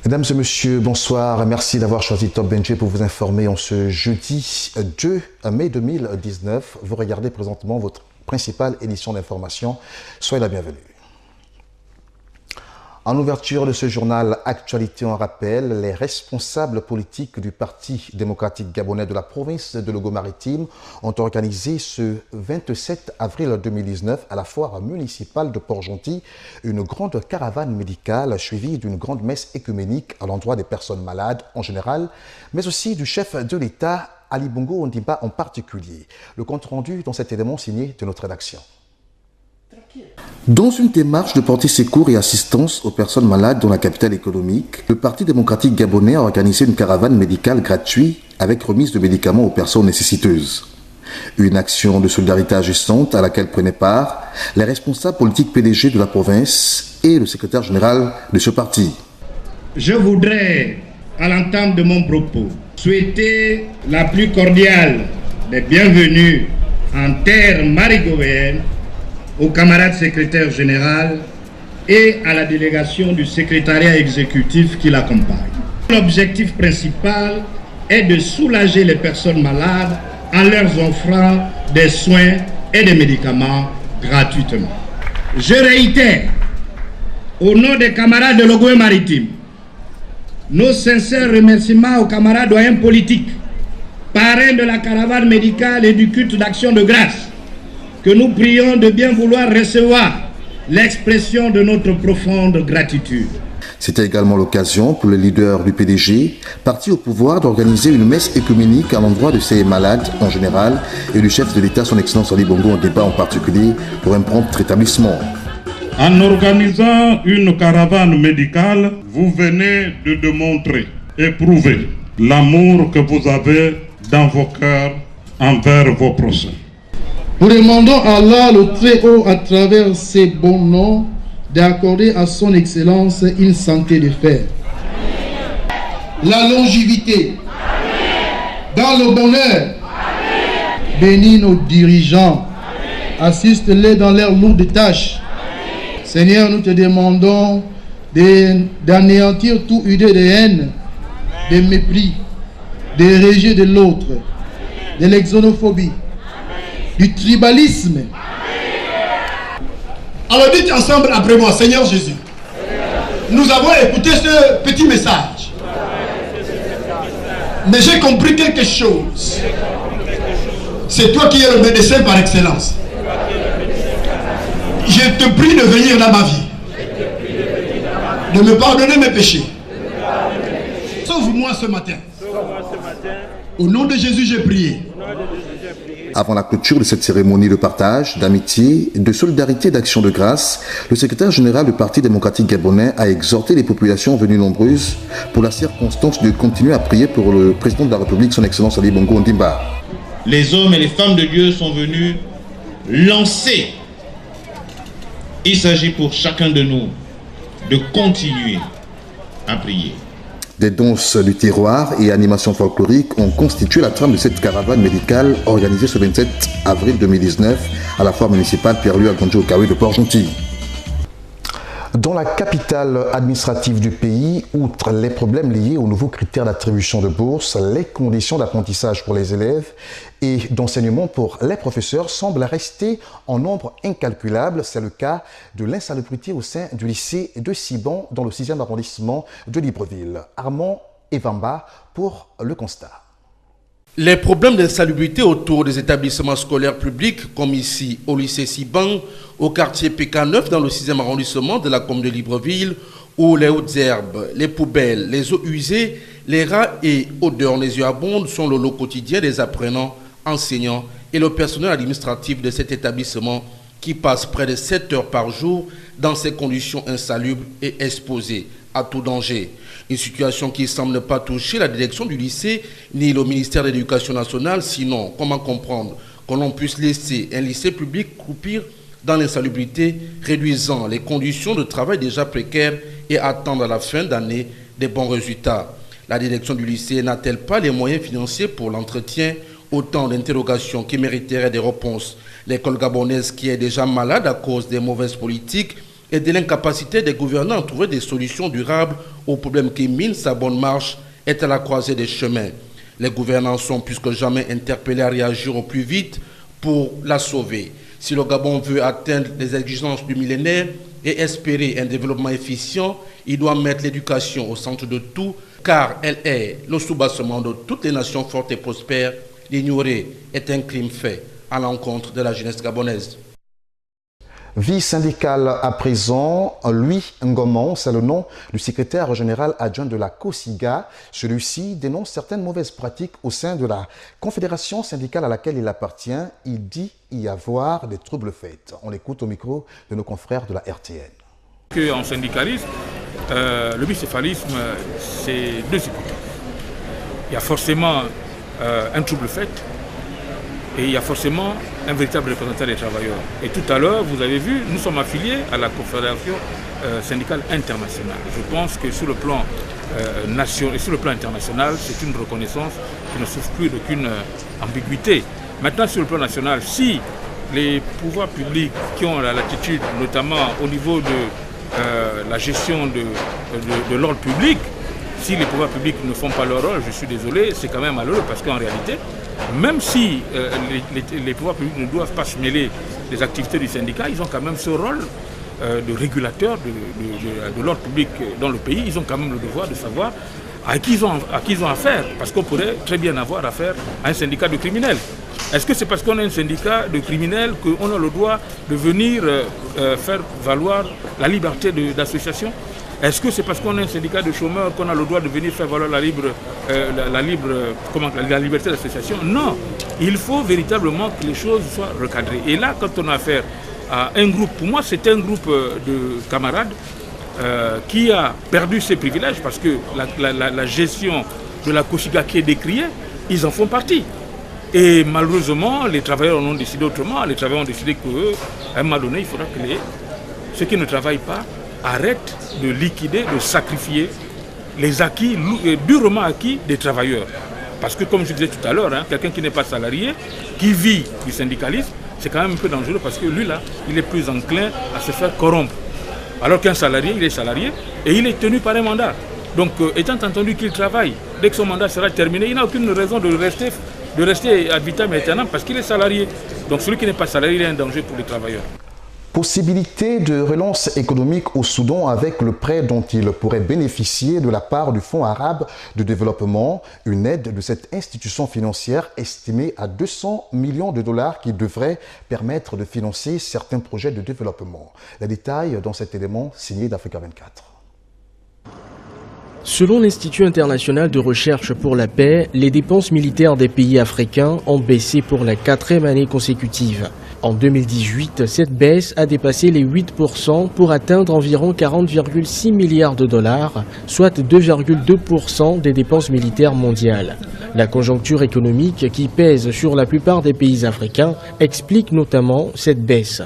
Mesdames et messieurs, bonsoir. Merci d'avoir choisi Top Benji pour vous informer en ce jeudi 2 mai 2019. Vous regardez présentement votre principale édition d'information. Soyez la bienvenue. En ouverture de ce journal Actualité en rappel, les responsables politiques du Parti démocratique gabonais de la province de Logo-Maritime ont organisé ce 27 avril 2019 à la foire municipale de Port-Gentil une grande caravane médicale suivie d'une grande messe écuménique à l'endroit des personnes malades en général, mais aussi du chef de l'État, Ali Bongo Ondimba en particulier. Le compte rendu dans cet élément signé de notre rédaction. Dans une démarche de porter secours et assistance aux personnes malades dans la capitale économique, le Parti démocratique gabonais a organisé une caravane médicale gratuite avec remise de médicaments aux personnes nécessiteuses. Une action de solidarité agissante à laquelle prenaient part les responsables politiques PDG de la province et le secrétaire général de ce parti. Je voudrais, à l'entame de mon propos, souhaiter la plus cordiale des bienvenues en terre marigovéenne au camarade secrétaire général et à la délégation du secrétariat exécutif qui l'accompagne. L'objectif principal est de soulager les personnes malades en leur offrant des soins et des médicaments gratuitement. Je réitère, au nom des camarades de Logo-Maritime, nos sincères remerciements aux camarades doyens politiques, parrains de la caravane médicale et du culte d'action de grâce, que nous prions de bien vouloir recevoir l'expression de notre profonde gratitude. C'était également l'occasion pour le leader du PDG, parti au pouvoir, d'organiser une messe écuménique à l'endroit de ces malades en général et du chef de l'État, son Excellence Ali Bongo Ondimba en particulier, pour un prompt rétablissement. En organisant une caravane médicale, vous venez de démontrer et prouver l'amour que vous avez dans vos cœurs envers vos prochains. Nous demandons à Allah le Très-Haut, à travers ses bons noms, d'accorder à son Excellence une santé de fer, la longévité, dans le bonheur. Bénis nos dirigeants, assiste-les dans leurs lourdes tâches. Seigneur, nous te demandons d'anéantir toute idée de haine, de mépris, de rejet de l'autre, de l'exonophobie, du tribalisme. Alors dites ensemble après moi, Seigneur Jésus, nous avons écouté ce petit message, mais j'ai compris quelque chose. C'est toi qui es le médecin par excellence. Je te prie de venir dans ma vie, de me pardonner mes péchés. Sauve-moi ce matin. Au nom de Jésus, j'ai prié. Avant la clôture de cette cérémonie de partage, d'amitié, de solidarité et d'action de grâce, le secrétaire général du Parti démocratique gabonais a exhorté les populations venues nombreuses pour la circonstance de continuer à prier pour le président de la République, son Excellence Ali Bongo Ondimba. Les hommes et les femmes de Dieu sont venus lancer. Il s'agit pour chacun de nous de continuer à prier. Des danses du terroir et animations folkloriques ont constitué la trame de cette caravane médicale organisée ce 27 avril 2019 à la foire municipale Pierre-Louis Algonjo-Okawe de Port-Gentil. Dans la capitale administrative du pays, outre les problèmes liés aux nouveaux critères d'attribution de bourse, les conditions d'apprentissage pour les élèves et d'enseignement pour les professeurs semblent rester en nombre incalculable. C'est le cas de l'insalubrité au sein du lycée de Siban dans le 6e arrondissement de Libreville. Armand Evamba pour le constat. Les problèmes d'insalubrité autour des établissements scolaires publics, comme ici au lycée Siban, au quartier PK9 dans le 6e arrondissement de la commune de Libreville, où les hautes herbes, les poubelles, les eaux usées, les rats et odeurs nauséabondes sont le lot quotidien des apprenants, enseignants et le personnel administratif de cet établissement qui passe près de 7 heures par jour dans ces conditions insalubres et exposées à tout danger. Une situation qui semble ne pas toucher la direction du lycée ni le ministère de l'Éducation nationale. Sinon, comment comprendre que l'on puisse laisser un lycée public croupir dans l'insalubrité, réduisant les conditions de travail déjà précaires et attendre à la fin d'année des bons résultats? La direction du lycée n'a-t-elle pas les moyens financiers pour l'entretien? Autant d'interrogations qui mériteraient des réponses. L'école gabonaise qui est déjà malade à cause des mauvaises politiques et de l'incapacité des gouvernants à trouver des solutions durables aux problèmes qui minent sa bonne marche est à la croisée des chemins. Les gouvernants sont plus que jamais interpellés à réagir au plus vite pour la sauver. Si le Gabon veut atteindre les exigences du millénaire et espérer un développement efficient, il doit mettre l'éducation au centre de tout, car elle est le soubassement de toutes les nations fortes et prospères. L'ignorer est un crime fait à l'encontre de la jeunesse gabonaise. Vie syndicale à présent, Louis Ngomon, c'est le nom du secrétaire général adjoint de la COSIGA. Celui-ci dénonce certaines mauvaises pratiques au sein de la confédération syndicale à laquelle il appartient. Il dit y avoir des troubles faits. On l'écoute au micro de nos confrères de la RTN. En syndicalisme, le bicéphalisme, c'est deux hypothèses. Il y a forcément un trouble fait et il y a forcément un véritable représentant des travailleurs. Et tout à l'heure, vous avez vu, nous sommes affiliés à la Confédération syndicale internationale. Je pense que sur le plan national et sur le plan international, c'est une reconnaissance qui ne souffre plus d'aucune ambiguïté. Maintenant, sur le plan national, si les pouvoirs publics qui ont la latitude, notamment au niveau de la gestion de l'ordre public, si les pouvoirs publics ne font pas leur rôle, je suis désolé, c'est quand même malheureux parce qu'en réalité, même si les pouvoirs publics ne doivent pas se mêler des activités du syndicat, ils ont quand même ce rôle de régulateur de l'ordre public dans le pays. Ils ont quand même le devoir de savoir à qui ils ont affaire, parce qu'on pourrait très bien avoir affaire à un syndicat de criminels. Est-ce que c'est parce qu'on a un syndicat de criminels qu'on a le droit de venir faire valoir la liberté d'association ? Est-ce que c'est parce qu'on a un syndicat de chômeurs qu'on a le droit de venir faire valoir la liberté d'association? Non, il faut véritablement que les choses soient recadrées. Et là, quand on a affaire à un groupe, pour moi c'est un groupe de camarades qui a perdu ses privilèges parce que la gestion de la COSIGA qui est décriée, ils en font partie. Et malheureusement, les travailleurs en ont décidé autrement. Les travailleurs ont décidé qu'à un moment donné, il faudra que ceux qui ne travaillent pas arrêtent de liquider, de sacrifier les acquis, durement acquis des travailleurs. Parce que comme je disais tout à l'heure, quelqu'un qui n'est pas salarié, qui vit du syndicalisme, c'est quand même un peu dangereux parce que lui là, il est plus enclin à se faire corrompre. Alors qu'un salarié, il est salarié et il est tenu par un mandat. Donc étant entendu qu'il travaille, dès que son mandat sera terminé, il n'a aucune raison de rester ad vitam aeternam parce qu'il est salarié. Donc celui qui n'est pas salarié, il est un danger pour les travailleurs. Possibilité de relance économique au Soudan avec le prêt dont il pourrait bénéficier de la part du Fonds arabe de développement, une aide de cette institution financière estimée à 200 millions de dollars qui devrait permettre de financer certains projets de développement. Les détails dans cet élément signé d'Africa 24. Selon l'Institut international de recherche pour la paix, les dépenses militaires des pays africains ont baissé pour la 4e année consécutive. En 2018, cette baisse a dépassé les 8% pour atteindre environ 40,6 milliards de dollars, soit 2,2% des dépenses militaires mondiales. La conjoncture économique qui pèse sur la plupart des pays africains explique notamment cette baisse.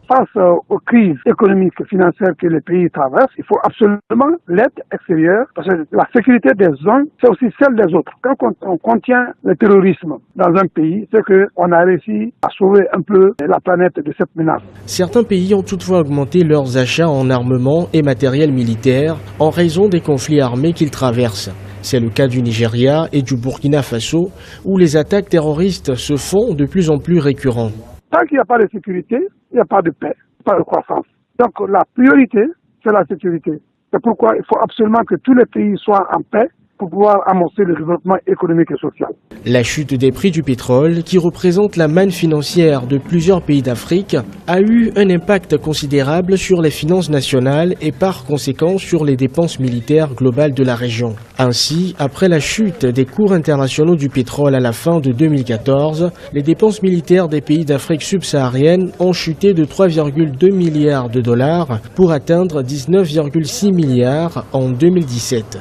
Face aux crises économiques et financières que les pays traversent, il faut absolument l'aide extérieure parce que la sécurité des uns, c'est aussi celle des autres. Quand on contient le terrorisme dans un pays, c'est qu'on a réussi à sauver un peu la planète de cette menace. Certains pays ont toutefois augmenté leurs achats en armement et matériel militaire en raison des conflits armés qu'ils traversent. C'est le cas du Nigeria et du Burkina Faso, où les attaques terroristes se font de plus en plus récurrentes. Tant qu'il n'y a pas de sécurité, il n'y a pas de paix, pas de croissance. Donc la priorité, c'est la sécurité. C'est pourquoi il faut absolument que tous les pays soient en paix pour pouvoir amorcer le développement économique et social. La chute des prix du pétrole, qui représente la manne financière de plusieurs pays d'Afrique, a eu un impact considérable sur les finances nationales et par conséquent sur les dépenses militaires globales de la région. Ainsi, après la chute des cours internationaux du pétrole à la fin de 2014, les dépenses militaires des pays d'Afrique subsaharienne ont chuté de 3,2 milliards de dollars pour atteindre 19,6 milliards en 2017.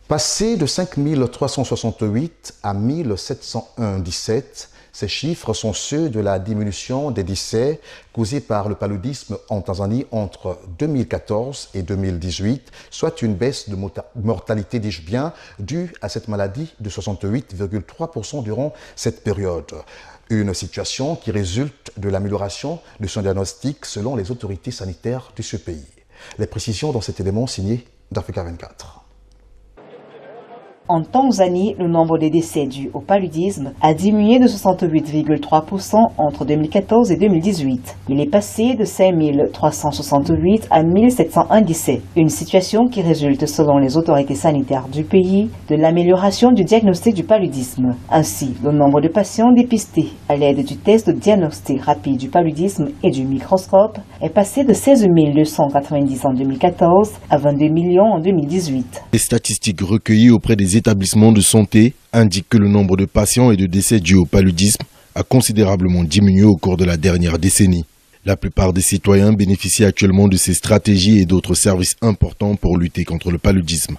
Passé de 5 368 à 1717, ces chiffres sont ceux de la diminution des décès causés par le paludisme en Tanzanie entre 2014 et 2018, soit une baisse de mortalité, dis-je bien, due à cette maladie de 68,3% durant cette période. Une situation qui résulte de l'amélioration de son diagnostic selon les autorités sanitaires de ce pays. Les précisions dans cet élément signé d'Africa 24. En Tanzanie, le nombre de décès dus au paludisme a diminué de 68,3% entre 2014 et 2018. Il est passé de 5368 à 1701 décès. Une situation qui résulte, selon les autorités sanitaires du pays, de l'amélioration du diagnostic du paludisme. Ainsi, le nombre de patients dépistés à l'aide du test de diagnostic rapide du paludisme et du microscope est passé de 16 290 en 2014 à 22 millions en 2018. Les statistiques recueillies auprès des établissements de santé indiquent que le nombre de patients et de décès dus au paludisme a considérablement diminué au cours de la dernière décennie. La plupart des citoyens bénéficient actuellement de ces stratégies et d'autres services importants pour lutter contre le paludisme.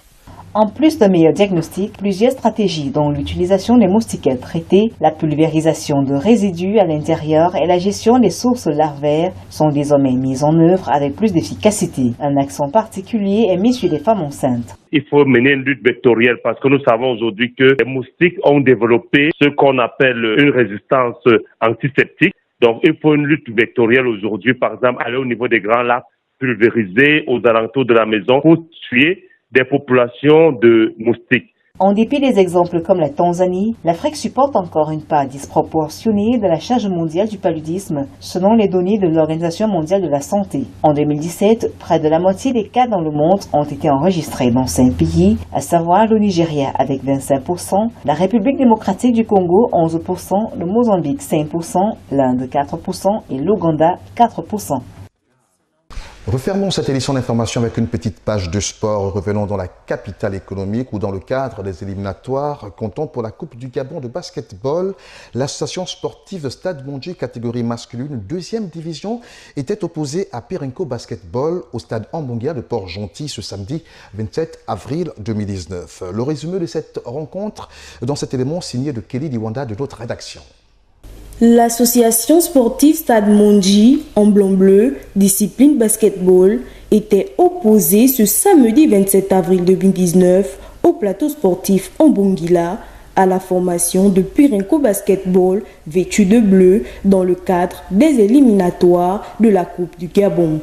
En plus d'un meilleur diagnostic, plusieurs stratégies dont l'utilisation des moustiquaires traités, la pulvérisation de résidus à l'intérieur et la gestion des sources larvaires sont désormais mises en œuvre avec plus d'efficacité. Un accent particulier est mis sur les femmes enceintes. Il faut mener une lutte vectorielle parce que nous savons aujourd'hui que les moustiques ont développé ce qu'on appelle une résistance antiseptique. Donc il faut une lutte vectorielle aujourd'hui, par exemple aller au niveau des grands lacs, pulvériser aux alentours de la maison pour tuer des populations de moustiques. En dépit des exemples comme la Tanzanie, l'Afrique supporte encore une part disproportionnée de la charge mondiale du paludisme, selon les données de l'Organisation mondiale de la santé. En 2017, près de la moitié des cas dans le monde ont été enregistrés dans 5 pays, à savoir le Nigeria avec 25%, la République démocratique du Congo 11%, le Mozambique 5%, l'Inde 4% et l'Ouganda 4%. Refermons cette édition d'information avec une petite page de sport. Revenons dans la capitale économique où dans le cadre des éliminatoires comptant pour la Coupe du Gabon de basketball, l'association sportive de Stade Mondji catégorie masculine 2e division était opposée à Pirenco Basketball au stade Ambonguia de Port-Gentil ce samedi 27 avril 2019. Le résumé de cette rencontre dans cet élément signé de Kelly Diwanda de notre rédaction. L'association sportive Stade Mondji, en blanc-bleu, discipline basketball, était opposée ce samedi 27 avril 2019 au plateau sportif Ambonguila à la formation de Pirenco Basketball vêtu de bleu dans le cadre des éliminatoires de la Coupe du Gabon.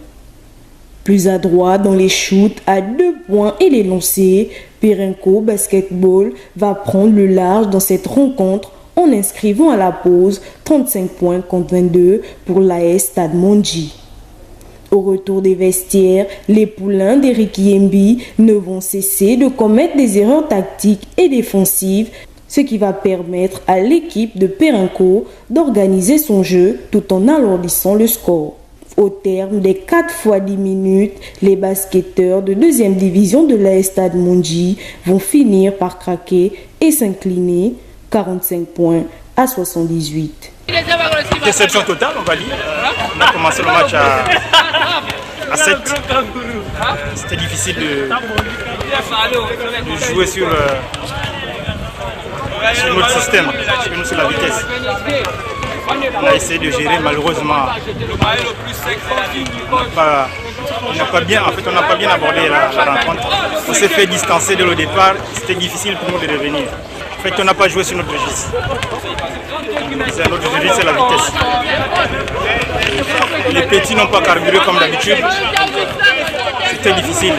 Plus adroit dans les shoots à 2 points et les lancers, Pirenco Basketball va prendre le large dans cette rencontre en inscrivant à la pause 35 points contre 22 pour l'AS Stade Mondji. Au retour des vestiaires, les poulains d'Eric Yembi ne vont cesser de commettre des erreurs tactiques et défensives, ce qui va permettre à l'équipe de Pirenco d'organiser son jeu tout en alourdissant le score. Au terme des 4 fois 10 minutes, les basketteurs de 2e division de l'AS Stade Mondji vont finir par craquer et s'incliner 45 points à 78. Déception totale, on va dire. On a commencé le match à 7. C'était difficile de jouer sur notre système, sur la vitesse. On a essayé de gérer, malheureusement. On n'a pas bien abordé la rencontre. On s'est fait distancer dès le départ. C'était difficile pour nous de revenir. En fait, on n'a pas joué sur notre registre. Notre registre, c'est la vitesse. Les petits n'ont pas carburé comme d'habitude. C'était difficile.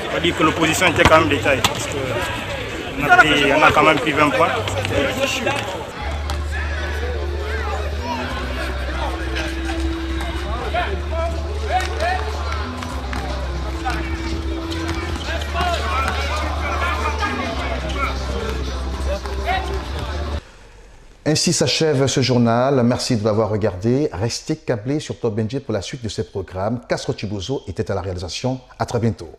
On va dire que l'opposition était quand même détail. Parce qu'on a quand même pris 20 points. Ainsi s'achève ce journal. Merci de l'avoir regardé. Restez câblés sur Top Benji pour la suite de ces programmes. Castro Chibozo était à la réalisation. À très bientôt.